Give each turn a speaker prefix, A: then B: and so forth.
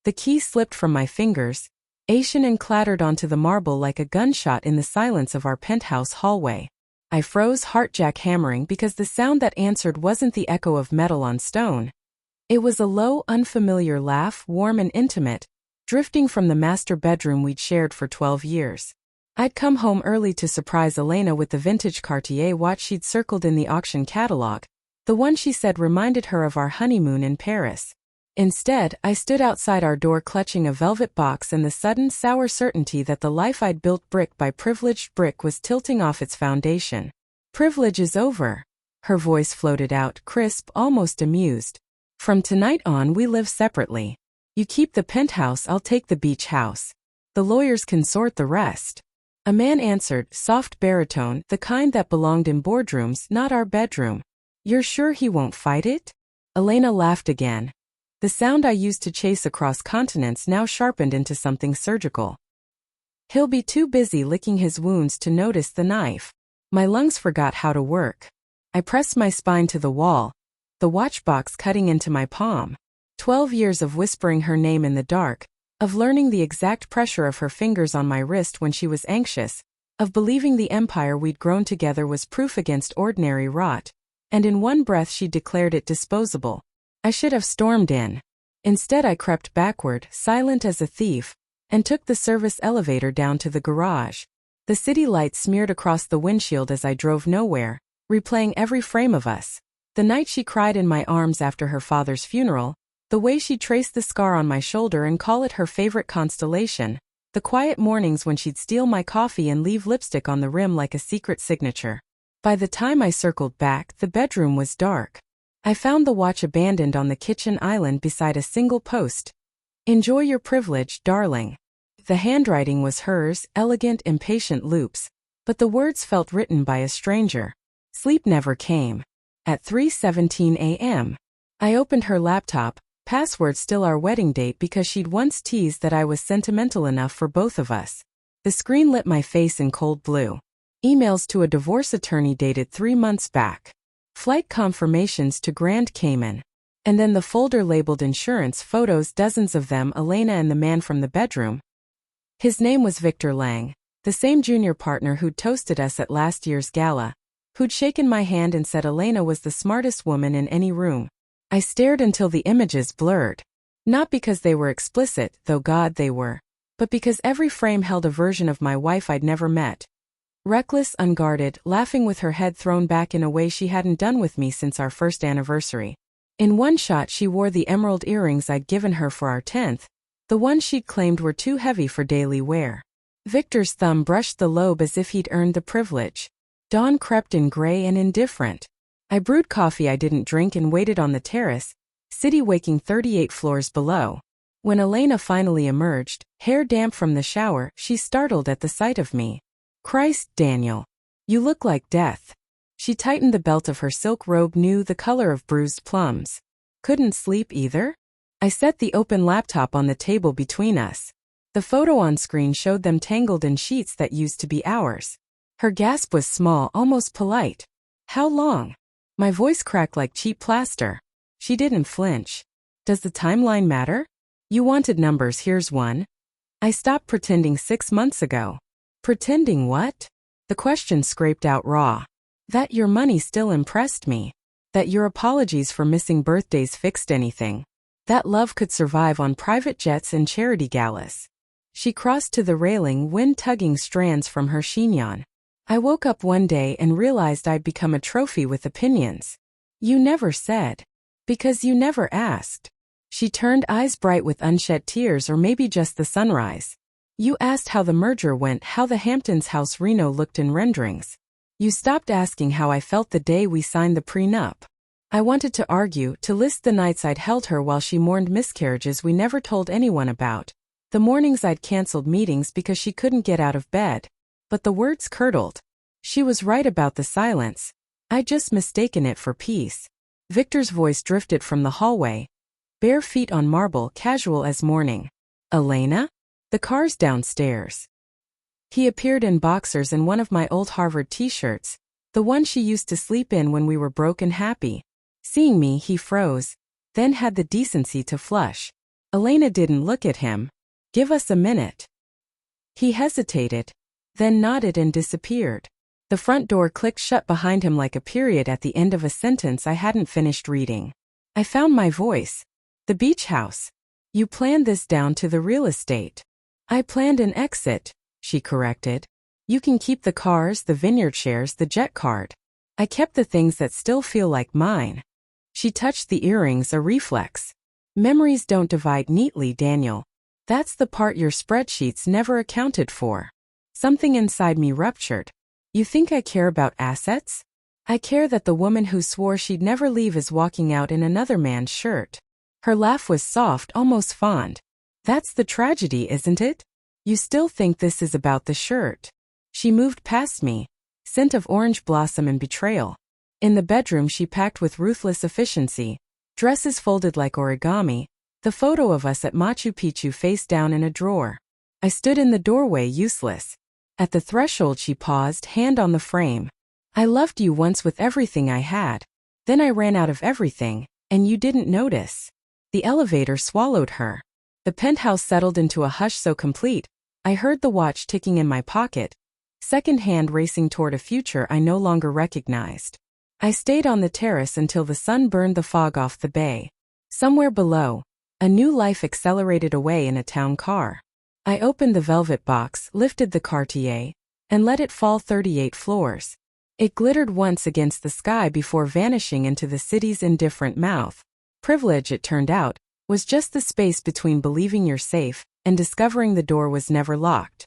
A: The key slipped from my fingers, Asian and clattered onto the marble like a gunshot in the silence of our penthouse hallway. I froze, heart jackhammering, because the sound that answered wasn't the echo of metal on stone. It was a low, unfamiliar laugh, warm and intimate, drifting from the master bedroom we'd shared for 12 years. I'd come home early to surprise Elena with the vintage Cartier watch she'd circled in the auction catalog, the one she said reminded her of our honeymoon in Paris. Instead, I stood outside our door clutching a velvet box and the sudden, sour certainty that the life I'd built brick by privileged brick was tilting off its foundation. Privilege is over. Her voice floated out, crisp, almost amused. From tonight on we live separately. You keep the penthouse, I'll take the beach house. The lawyers can sort the rest. A man answered, soft baritone, the kind that belonged in boardrooms, not our bedroom. You're sure he won't fight it? Elena laughed again. The sound I used to chase across continents now sharpened into something surgical. He'll be too busy licking his wounds to notice the knife. My lungs forgot how to work. I pressed my spine to the wall, the watchbox cutting into my palm. 12 years of whispering her name in the dark, of learning the exact pressure of her fingers on my wrist when she was anxious, of believing the empire we'd grown together was proof against ordinary rot, and in one breath she declared it disposable. I should have stormed in. Instead I crept backward, silent as a thief, and took the service elevator down to the garage. The city lights smeared across the windshield as I drove nowhere, replaying every frame of us. The night she cried in my arms after her father's funeral, the way she traced the scar on my shoulder and call it her favorite constellation, the quiet mornings when she'd steal my coffee and leave lipstick on the rim like a secret signature. By the time I circled back, the bedroom was dark. I found the watch abandoned on the kitchen island beside a single post. Enjoy your privilege, darling. The handwriting was hers, elegant, impatient loops, but the words felt written by a stranger. Sleep never came. At 3:17 a.m., I opened her laptop, password still our wedding date because she'd once teased that I was sentimental enough for both of us. The screen lit my face in cold blue. Emails to a divorce attorney dated 3 months back. Flight confirmations to Grand Cayman. And then the folder labeled insurance photos, dozens of them, Elena and the man from the bedroom. His name was Victor Lang, the same junior partner who'd toasted us at last year's gala, who'd shaken my hand and said Elena was the smartest woman in any room. I stared until the images blurred. Not because they were explicit, though God they were, but because every frame held a version of my wife I'd never met. Reckless, unguarded, laughing with her head thrown back in a way she hadn't done with me since our first anniversary. In one shot she wore the emerald earrings I'd given her for our 10th, the ones she'd claimed were too heavy for daily wear. Victor's thumb brushed the lobe as if he'd earned the privilege. Dawn crept in gray and indifferent. I brewed coffee I didn't drink and waited on the terrace, city waking 38 floors below. When Elena finally emerged, hair damp from the shower, she startled at the sight of me. Christ, Daniel. You look like death. She tightened the belt of her silk robe, new, the color of bruised plums. Couldn't sleep either? I set the open laptop on the table between us. The photo on screen showed them tangled in sheets that used to be ours. Her gasp was small, almost polite. How long? My voice cracked like cheap plaster. She didn't flinch. Does the timeline matter? You wanted numbers, here's one. I stopped pretending 6 months ago. Pretending what? The question scraped out raw. That your money still impressed me. That your apologies for missing birthdays fixed anything. That love could survive on private jets and charity galas. She crossed to the railing, wind tugging strands from her chignon. I woke up one day and realized I'd become a trophy with opinions. You never said. Because you never asked. She turned, eyes bright with unshed tears, or maybe just the sunrise. You asked how the merger went, how the Hamptons house Reno looked in renderings. You stopped asking how I felt the day we signed the prenup. I wanted to argue, to list the nights I'd held her while she mourned miscarriages we never told anyone about, the mornings I'd canceled meetings because she couldn't get out of bed. But the words curdled. She was right about the silence. I'd just mistaken it for peace. Victor's voice drifted from the hallway. Bare feet on marble, casual as morning. Elena? The car's downstairs. He appeared in boxers and one of my old Harvard t-shirts, the one she used to sleep in when we were broke and happy. Seeing me, he froze, then had the decency to flush. Elena didn't look at him. Give us a minute. He hesitated, then nodded and disappeared. The front door clicked shut behind him like a period at the end of a sentence I hadn't finished reading. I found my voice. The beach house. You planned this down to the real estate. I planned an exit, she corrected. You can keep the cars, the vineyard shares, the jet card. I kept the things that still feel like mine. She touched the earrings, a reflex. Memories don't divide neatly, Daniel. That's the part your spreadsheets never accounted for. Something inside me ruptured. You think I care about assets? I care that the woman who swore she'd never leave is walking out in another man's shirt. Her laugh was soft, almost fond. That's the tragedy, isn't it? You still think this is about the shirt. She moved past me, scent of orange blossom and betrayal. In the bedroom she packed with ruthless efficiency, dresses folded like origami, the photo of us at Machu Picchu face down in a drawer. I stood in the doorway, useless. At the threshold she paused, hand on the frame. I loved you once with everything I had. Then I ran out of everything, and you didn't notice. The elevator swallowed her. The penthouse settled into a hush so complete, I heard the watch ticking in my pocket, second hand racing toward a future I no longer recognized. I stayed on the terrace until the sun burned the fog off the bay. Somewhere below, a new life accelerated away in a town car. I opened the velvet box, lifted the Cartier, and let it fall 38 floors. It glittered once against the sky before vanishing into the city's indifferent mouth. Privilege, it turned out, was just the space between believing you're safe and discovering the door was never locked.